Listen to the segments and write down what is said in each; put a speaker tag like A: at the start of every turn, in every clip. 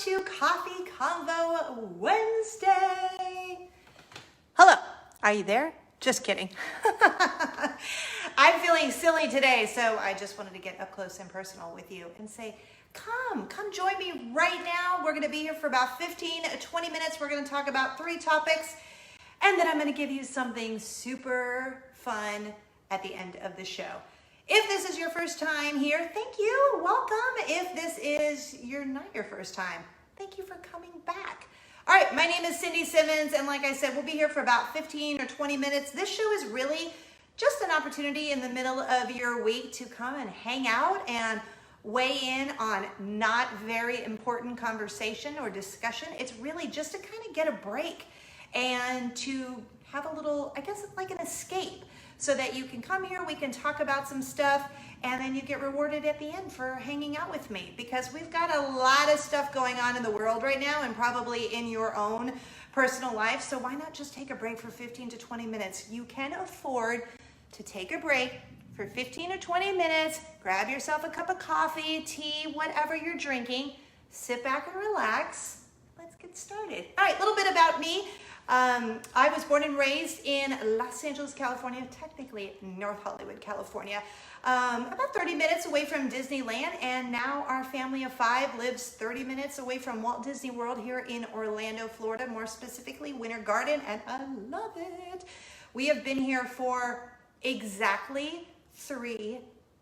A: to Coffee Convo Wednesday. Hello, are you there? Just kidding. I'm feeling silly today, so I just wanted to get up close and personal with you and say, come join me right now. We're gonna be here for about 15, 20 minutes. We're gonna talk about 3 topics, and then I'm gonna give you something super fun at the end of the show. If this is your first time here, thank you, welcome. If this is not your first time, thank you for coming back. All right, my name is Cindy Simmons, and like I said, we'll be here for about 15 or 20 minutes. This show is really just an opportunity in the middle of your week to come and hang out and weigh in on not very important conversation or discussion. It's really just to kind of get a break and to have a little, I guess it's like an escape, so that you can come here, we can talk about some stuff, and then you get rewarded at the end for hanging out with me, because we've got a lot of stuff going on in the world right now and probably in your own personal life. So why not just take a break for 15 to 20 minutes? You can afford to take a break for 15 or 20 minutes, grab yourself a cup of coffee, tea, whatever you're drinking, sit back and relax. Let's get started. All right, a little bit about me. I was born and raised in Los Angeles, California, technically North Hollywood, California, about 30 minutes away from Disneyland, and now our family of 5 lives 30 minutes away from Walt Disney World here in Orlando, Florida, more specifically Winter Garden, and I love it. We have been here for exactly 3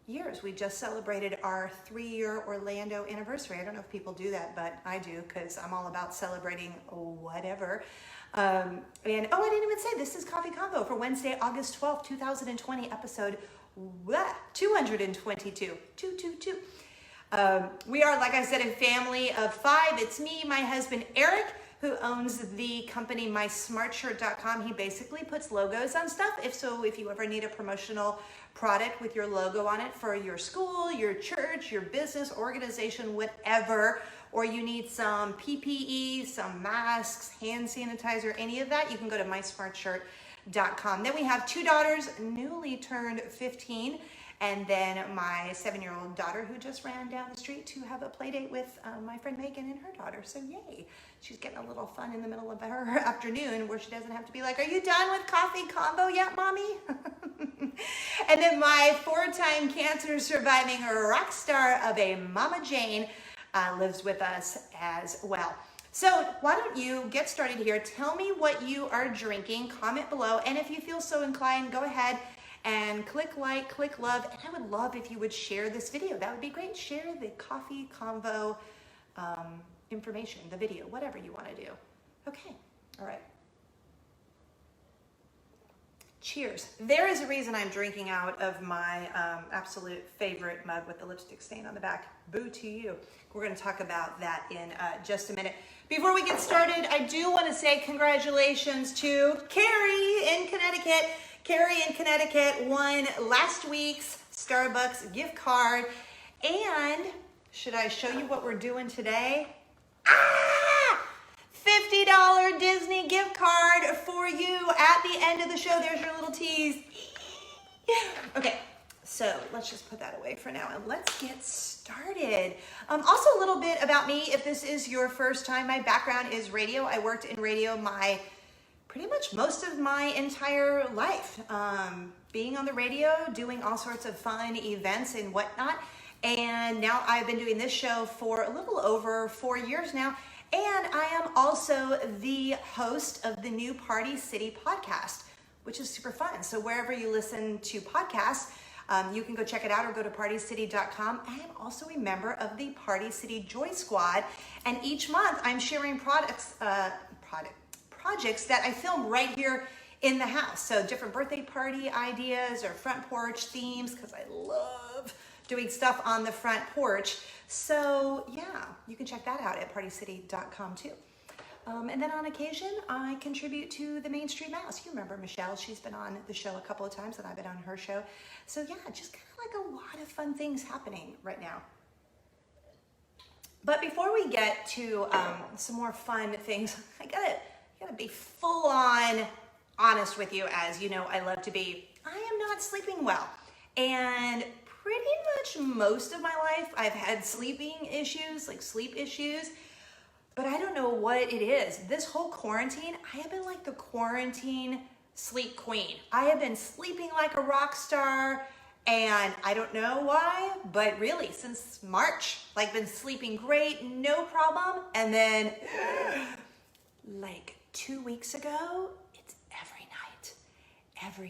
A: years. We just celebrated our 3-year Orlando anniversary. I don't know if people do that, but I do, because I'm all about celebrating whatever. And I didn't even say this is Coffee Convo for Wednesday, August 12th, 2020, episode 222. We are, like I said, a family of 5. It's me, my husband Eric, who owns the company MySmartShirt.com. He basically puts logos on stuff. If you ever need a promotional product with your logo on it for your school, your church, your business, organization, whatever, or you need some PPE, some masks, hand sanitizer, any of that, you can go to MySmartShirt.com. Then we have 2 daughters, newly turned 15, and then my 7-year-old daughter, who just ran down the street to have a play date with my friend Megan and her daughter. So yay, she's getting a little fun in the middle of her afternoon where she doesn't have to be like, are you done with Coffee Convo yet, mommy? And then my 4-time cancer surviving rock star of a Mama Jane lives with us as well. So why don't you get started here? Tell me what you are drinking, comment below, and if you feel so inclined, go ahead and click like, click love, and I would love if you would share this video. That would be great. Share the Coffee Convo information, the video, whatever you want to do. Okay, all right. Cheers. There is a reason I'm drinking out of my absolute favorite mug with the lipstick stain on the back. Boo to you. We're going to talk about that in just a minute. Before we get started, I do want to say congratulations to Carrie in Connecticut. Carrie in Connecticut won last week's Starbucks gift card. And should I show you what we're doing today? $50 Disney gift card for you at the end of the show. There's your little tease. Okay, so let's just put that away for now and let's get started. Also a little bit about me, if this is your first time. My background is radio. I worked in radio pretty much most of my entire life, being on the radio, doing all sorts of fun events and whatnot. And now I've been doing this show for a little over 4 years now. And I am also the host of the new Party City podcast, which is super fun. So wherever you listen to podcasts, you can go check it out or go to partycity.com. I am also a member of the Party City Joy Squad. And each month I'm sharing projects that I film right here in the house. So different birthday party ideas or front porch themes, because I love doing stuff on the front porch. So yeah, you can check that out at partycity.com too. And then on occasion, I contribute to the Main Street Mouse. You remember Michelle, she's been on the show a couple of times and I've been on her show. So yeah, just kind of like a lot of fun things happening right now. But before we get to some more fun things, I gotta be full on honest with you, as you know I love to be. I am not sleeping well. And pretty much most of my life I've had sleeping issues, like sleep issues. but I don't know what it is. This whole quarantine, I have been like the quarantine sleep queen. I have been sleeping like a rock star, and I don't know why, but really since March, like been sleeping great, no problem. And then like 2 weeks ago, it's every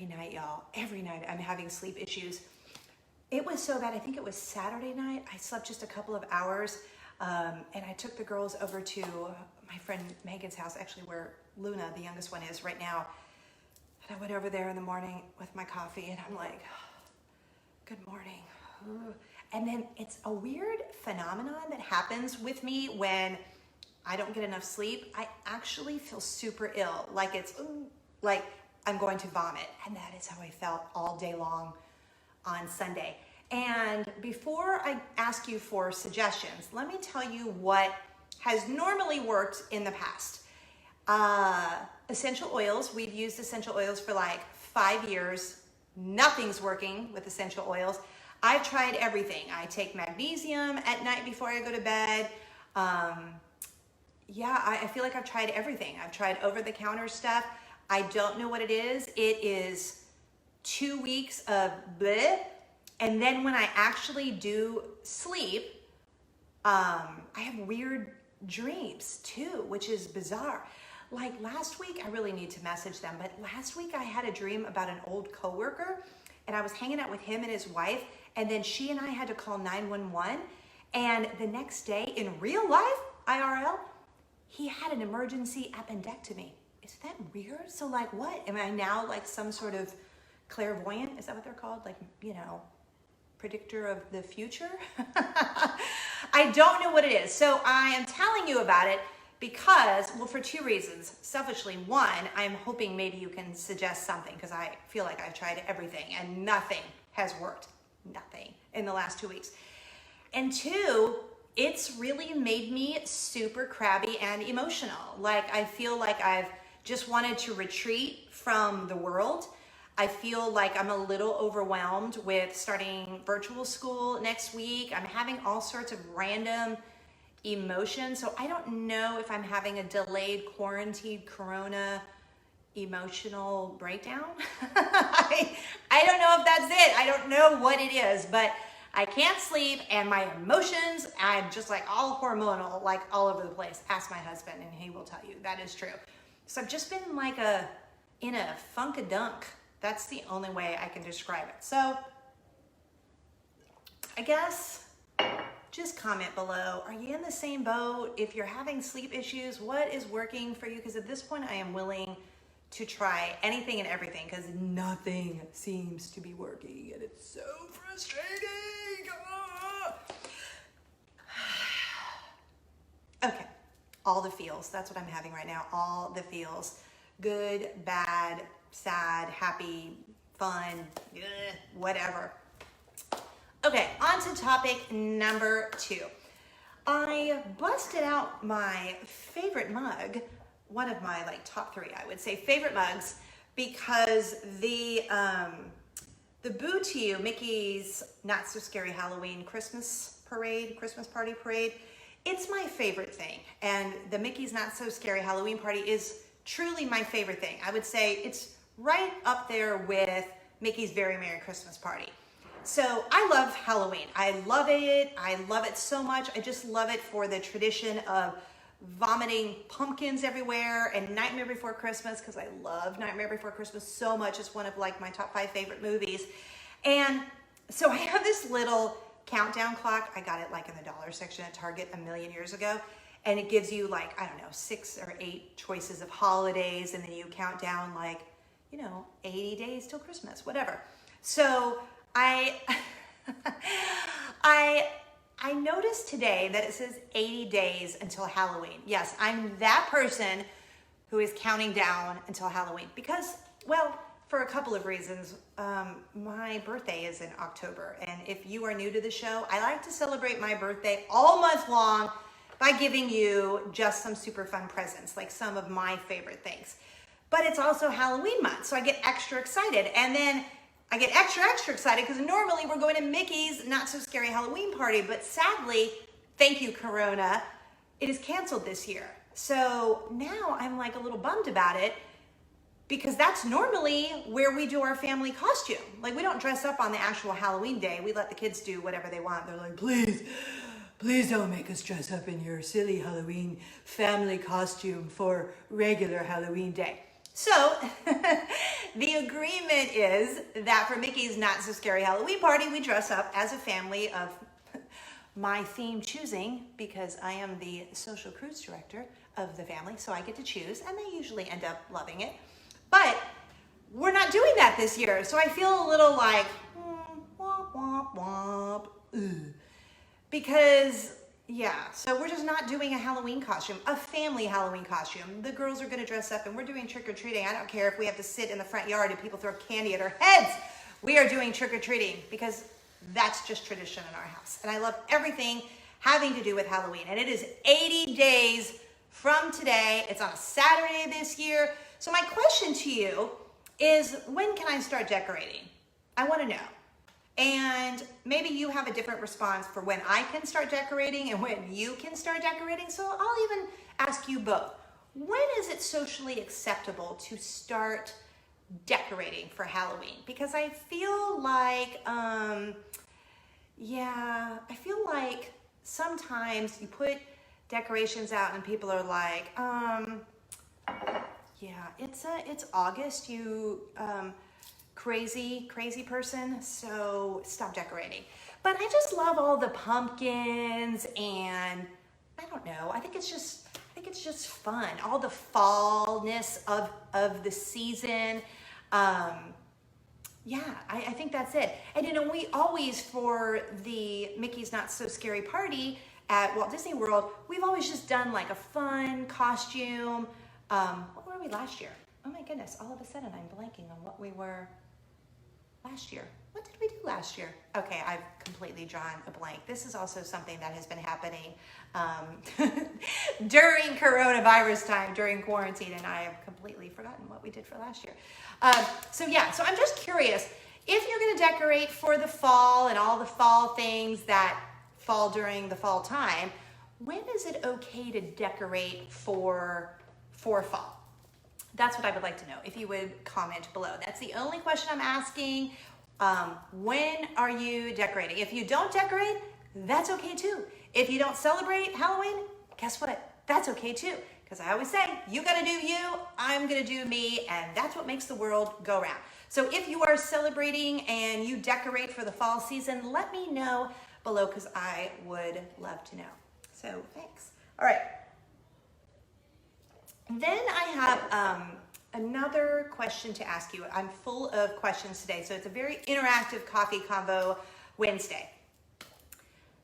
A: night, y'all. Every night I'm having sleep issues. It was so bad. I think it was Saturday night. I slept just a couple of hours, and I took the girls over to my friend Megan's house, actually where Luna, the youngest one, is right now. And I went over there in the morning with my coffee, and I'm like, good morning. And then it's a weird phenomenon that happens with me when I don't get enough sleep. I actually feel super ill, like it's like I'm going to vomit. And that is how I felt all day long on Sunday. And before I ask you for suggestions, let me tell you what has normally worked in the past. Essential oils. We've used essential oils for like 5 years. Nothing's working with essential oils. I've tried everything. I take magnesium at night before I go to bed. I feel like I've tried everything. I've tried over-the-counter stuff. I don't know what it is. It is 2 weeks of bleh. And then when I actually do sleep, I have weird dreams too, which is bizarre. Like last week, I really need to message them, but last week I had a dream about an old coworker, and I was hanging out with him and his wife, and then she and I had to call 911. And the next day in real life, IRL, he had an emergency appendectomy. Isn't that weird? So like what? Am I now like some sort of clairvoyant? Is that what they're called? Like, you know, predictor of the future? I don't know what it is. So I am telling you about it because, well, for 2 reasons. Selfishly, one, I'm hoping maybe you can suggest something because I feel like I've tried everything and nothing has worked. Nothing in the last 2 weeks. And 2, it's really made me super crabby and emotional. Like I feel like I've just wanted to retreat from the world. I feel like I'm a little overwhelmed with starting virtual school next week. I'm having all sorts of random emotions. So I don't know if I'm having a delayed quarantine corona emotional breakdown. I don't know if that's it. I don't know what it is, but I can't sleep and my emotions, I'm just like all hormonal, like all over the place. Ask my husband and he will tell you that is true. So I've just been like in a funk-a-dunk. That's the only way I can describe it. So I guess just comment below. Are you in the same boat? If you're having sleep issues, what is working for you? Because at this point I am willing to try anything and everything because nothing seems to be working and it's so frustrating. Okay, all the feels. That's what I'm having right now. All the feels. Good, bad, sad, happy, fun, whatever. Okay, on to topic number 2. I busted out my favorite mug, one of my like top 3, I would say, favorite mugs, because the Boo to You, Mickey's Not So Scary Halloween Christmas Party Parade, it's my favorite thing. And the Mickey's Not So Scary Halloween Party is truly my favorite thing. I would say it's right up there with Mickey's Very Merry Christmas Party. So I love Halloween. I love it. I love it so much. I just love it for the tradition of vomiting pumpkins everywhere and Nightmare Before Christmas, because I love Nightmare Before Christmas so much. It's one of like my top 5 favorite movies. And so I have this little countdown clock. I got it like in the dollar section at Target a million years ago. And it gives you like, I don't know, 6 or 8 choices of holidays. And then you count down like, 80 days till Christmas, whatever. So I noticed today that it says 80 days until Halloween. Yes, I'm that person who is counting down until Halloween because, well, for a couple of reasons. My birthday is in October, and if you are new to the show, I like to celebrate my birthday all month long by giving you just some super fun presents, like some of my favorite things. But it's also Halloween month, so I get extra excited. And then I get extra excited because normally we're going to Mickey's Not So Scary Halloween Party, but sadly, thank you, Corona, it is canceled this year. So now I'm like a little bummed about it, because that's normally where we do our family costume. Like, we don't dress up on the actual Halloween day. We let the kids do whatever they want. They're like, please don't make us dress up in your silly Halloween family costume for regular Halloween day. So the agreement is that for Mickey's Not So Scary Halloween Party, we dress up as a family of my theme choosing, because I am the social cruise director of the family, so I get to choose, and they usually end up loving it. But we're not doing that this year, so I feel a little like, womp, womp, womp, ugh. Because, yeah, so we're just not doing a Halloween costume, a family Halloween costume. The girls are gonna dress up and we're doing trick-or-treating. I don't care if we have to sit in the front yard and people throw candy at our heads. We are doing trick-or-treating because that's just tradition in our house. And I love everything having to do with Halloween. And it is 80 days from today. It's on a Saturday this year. So my question to you is, when can I start decorating? I wanna know. And maybe you have a different response for when I can start decorating and when you can start decorating. So I'll even ask you both. When is it socially acceptable to start decorating for Halloween? Because I feel like, I feel like sometimes you put decorations out and people are like, it's August, you, crazy person, so stop decorating. But I just love all the pumpkins, and I don't know, I think it's just fun, all the fallness of the season. I think that's it. And you know, we always, for the Mickey's Not So Scary Party at Walt Disney World, we've always just done like a fun costume. What were we last year? Oh my goodness, all of a sudden I'm blanking on what we were last year. What did we do last year? Okay, I've completely drawn a blank. This is also something that has been happening during coronavirus time, during quarantine, and I have completely forgotten what we did for last year. So I'm just curious, if you're gonna decorate for the fall and all the fall things that fall during the fall time, when is it okay to decorate for fall? That's what I would like to know, if you would comment below. That's the only question I'm asking. When are you decorating? If you don't decorate, that's okay too. If you don't celebrate Halloween, guess what? That's okay too. Because I always say, you gotta do you, I'm gonna do me, and that's what makes the world go round. So if you are celebrating and you decorate for the fall season, let me know below, because I would love to know. So thanks. All right. Then I have another question to ask you. I'm full of questions today, so it's a very interactive coffee convo Wednesday.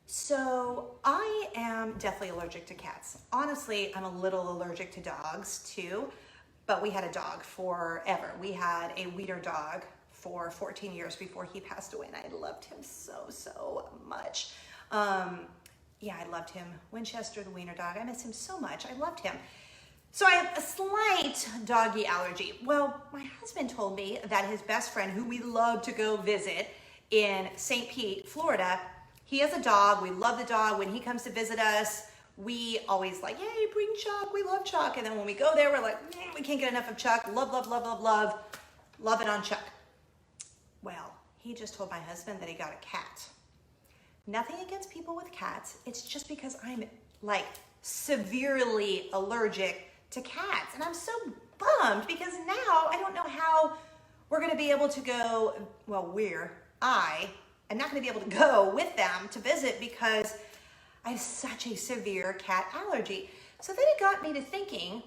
A: So I am definitely allergic to cats. Honestly, I'm a little allergic to dogs too, but we had a dog forever. We had a wiener dog for 14 years before he passed away, and I loved him so much. I loved him. Winchester, the wiener dog, I miss him so much. I loved him. So I have a slight doggy allergy. Well, my husband told me that his best friend, who we love to go visit in St. Pete, Florida, he has a dog. We love the dog. When he comes to visit us, we always like, yay, bring Chuck. We love Chuck. And then when we go there, we're like, we can't get enough of Chuck. Love it on Chuck. Well, he just told my husband that he got a cat. Nothing against people with cats. It's just because I'm like severely allergic to cats. And I'm so bummed because now I don't know how we're gonna be able to go, I am not gonna be able to go with them to visit because I have such a severe cat allergy. So then it got me to thinking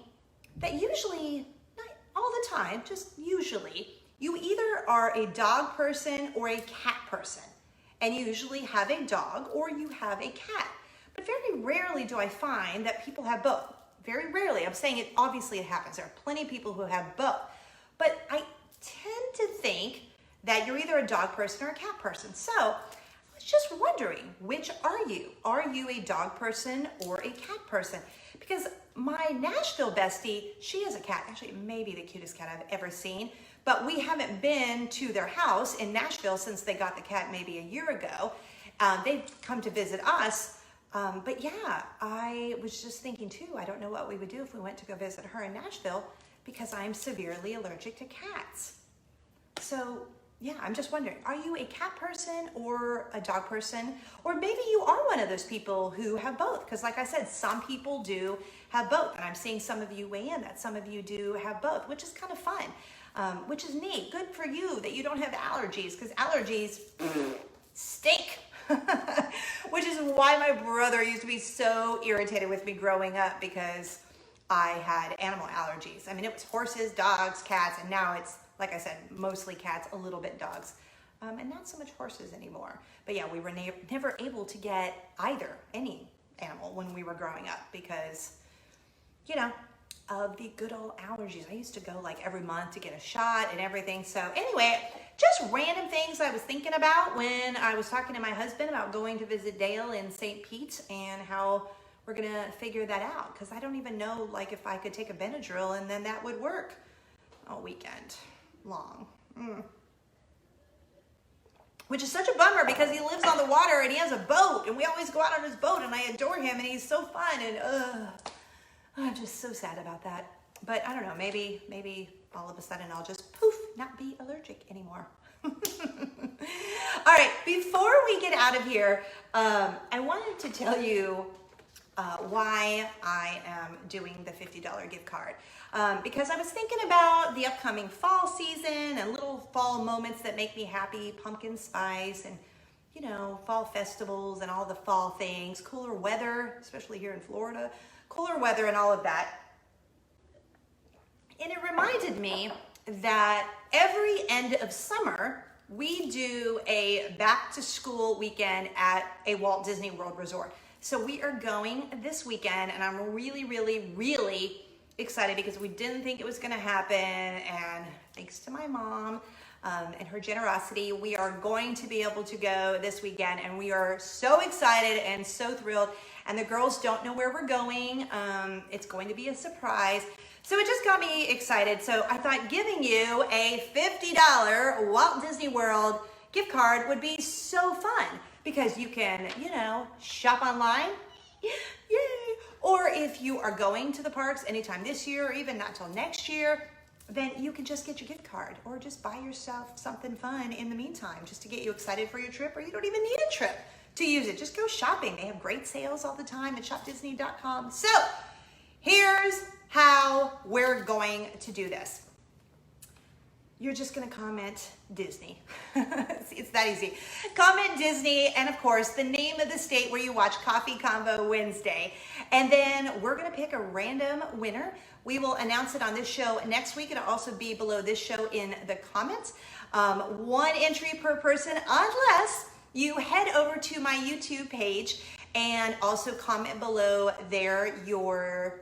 A: that usually, not all the time, just usually, you either are a dog person or a cat person. And you usually have a dog or you have a cat. But very rarely do I find that people have both. Very rarely. I'm saying it, obviously it happens. There are plenty of people who have both. But I tend to think that you're either a dog person or a cat person. So I was just wondering, which are you? Are you a dog person or a cat person? Because my Nashville bestie, she is a cat. Actually, maybe the cutest cat I've ever seen. But we haven't been to their house in Nashville since they got the cat maybe a year ago. They've come to visit us, But yeah, I was just thinking too, I don't know what we would do if we went to go visit her in Nashville because I'm severely allergic to cats. So yeah, I'm just wondering, are you a cat person or a dog person? Or maybe you are one of those people who have both. Because like I said, some people do have both. And I'm seeing some of you weigh in that some of you do have both, which is kind of fun, which is neat. Good for you that you don't have allergies, because allergies stink. Which is why my brother used to be so irritated with me growing up, because I had animal allergies. I mean, it was horses, dogs, cats, and now it's, like I said, mostly cats, a little bit dogs, and not so much horses anymore. But yeah, we were never able to get any animal when we were growing up because, you know, of the good old allergies. I used to go like every month to get a shot and everything. So anyway, just random things I was thinking about when I was talking to my husband about going to visit Dale in St. Pete and how we're gonna figure that out. Cause I don't even know like if I could take a Benadryl and then that would work all weekend long. Which is such a bummer because he lives on the water and he has a boat and we always go out on his boat and I adore him and he's so fun and I'm just so sad about that. But I don't know, maybe all of a sudden I'll just poof, not be allergic anymore. All right, before we get out of here, I wanted to tell you why I am doing the $50 gift card. Because I was thinking about the upcoming fall season and little fall moments that make me happy, pumpkin spice and, you know, fall festivals and all the fall things, cooler weather, especially here in Florida, cooler weather and all of that. And it reminded me that every end of summer, we do a back to school weekend at a Walt Disney World Resort. So we are going this weekend and I'm really, really, really excited because we didn't think it was gonna happen, and thanks to my mom and her generosity, we are going to be able to go this weekend and we are so excited and so thrilled, and the girls don't know where we're going. It's going to be a surprise. So it just got me excited. So I thought giving you a $50 Walt Disney World gift card would be so fun because you can, you know, shop online. Yay! Or if you are going to the parks anytime this year or even not till next year, then you can just get your gift card or just buy yourself something fun in the meantime just to get you excited for your trip, or you don't even need a trip to use it. Just go shopping. They have great sales all the time at shopdisney.com. So here's how we're going to do this. You're just gonna comment Disney. It's that easy. Comment Disney, and of course, the name of the state where you watch Coffee Convo Wednesday. And then we're gonna pick a random winner. We will announce it on this show next week. It'll also be below this show in the comments. One entry per person, unless you head over to my YouTube page and also comment below there your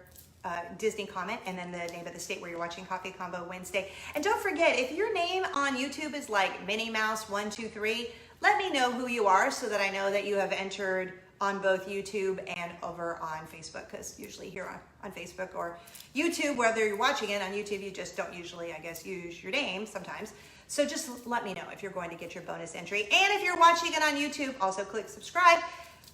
A: Disney comment and then the name of the state where you're watching Coffee Convo Wednesday. And don't forget, if your name on YouTube is like Minnie Mouse 123, let me know who you are so that I know that you have entered on both YouTube and over on Facebook, because usually here on Facebook or YouTube, whether you're watching it on YouTube, you just don't usually, I guess, use your name sometimes. So just let me know if you're going to get your bonus entry. And if you're watching it on YouTube, also click subscribe.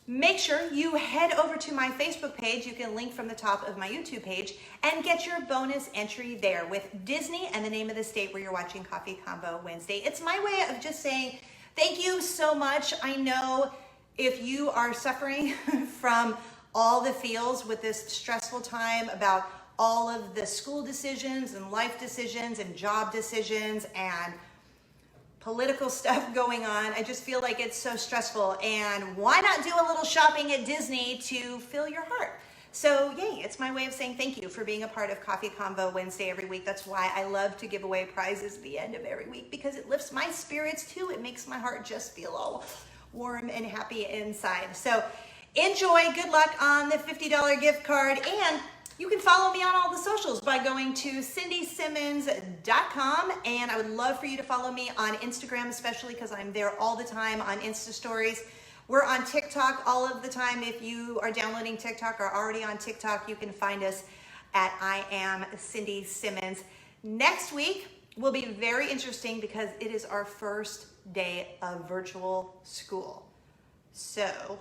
A: Make sure you head over to my Facebook page. You can link from the top of my YouTube page and get your bonus entry there with Disney and the name of the state where you're watching Coffee Convo Wednesday. It's my way of just saying thank you so much. I know if you are suffering from all the feels with this stressful time about all of the school decisions and life decisions and job decisions and political stuff going on. I just feel like it's so stressful, and why not do a little shopping at Disney to fill your heart? So yay, it's my way of saying thank you for being a part of Coffee Convo Wednesday every week. That's why I love to give away prizes at the end of every week, because it lifts my spirits too. It makes my heart just feel all warm and happy inside. So enjoy, good luck on the $50 gift card, and you can follow me on all the socials by going to cindysimmons.com, and I would love for you to follow me on Instagram, especially because I'm there all the time on Insta Stories. We're on TikTok all of the time. If you are downloading TikTok or already on TikTok, you can find us at I am Cindy Simmons. Next week will be very interesting because it is our first day of virtual school. So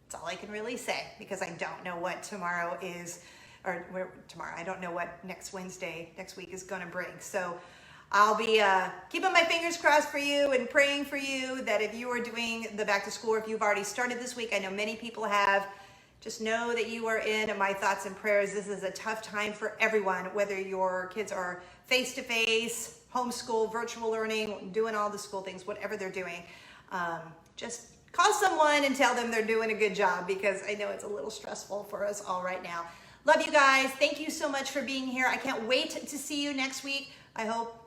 A: That's all I can really say, because I don't know what tomorrow is, or tomorrow, I don't know what next week is going to bring. So I'll be keeping my fingers crossed for you and praying for you that if you are doing the back to school, or if you've already started this week, I know many people have, just know that you are in my thoughts and prayers. This is a tough time for everyone, whether your kids are face-to-face, homeschool, virtual learning, doing all the school things, whatever they're doing. Just call someone and tell them they're doing a good job, because I know it's a little stressful for us all right now. Love you guys. Thank you so much for being here. I can't wait to see you next week. I hope,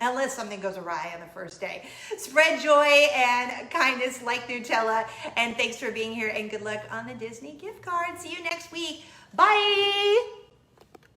A: unless something goes awry on the first day. Spread joy and kindness like Nutella. And thanks for being here, and good luck on the Disney gift card. See you next week. Bye.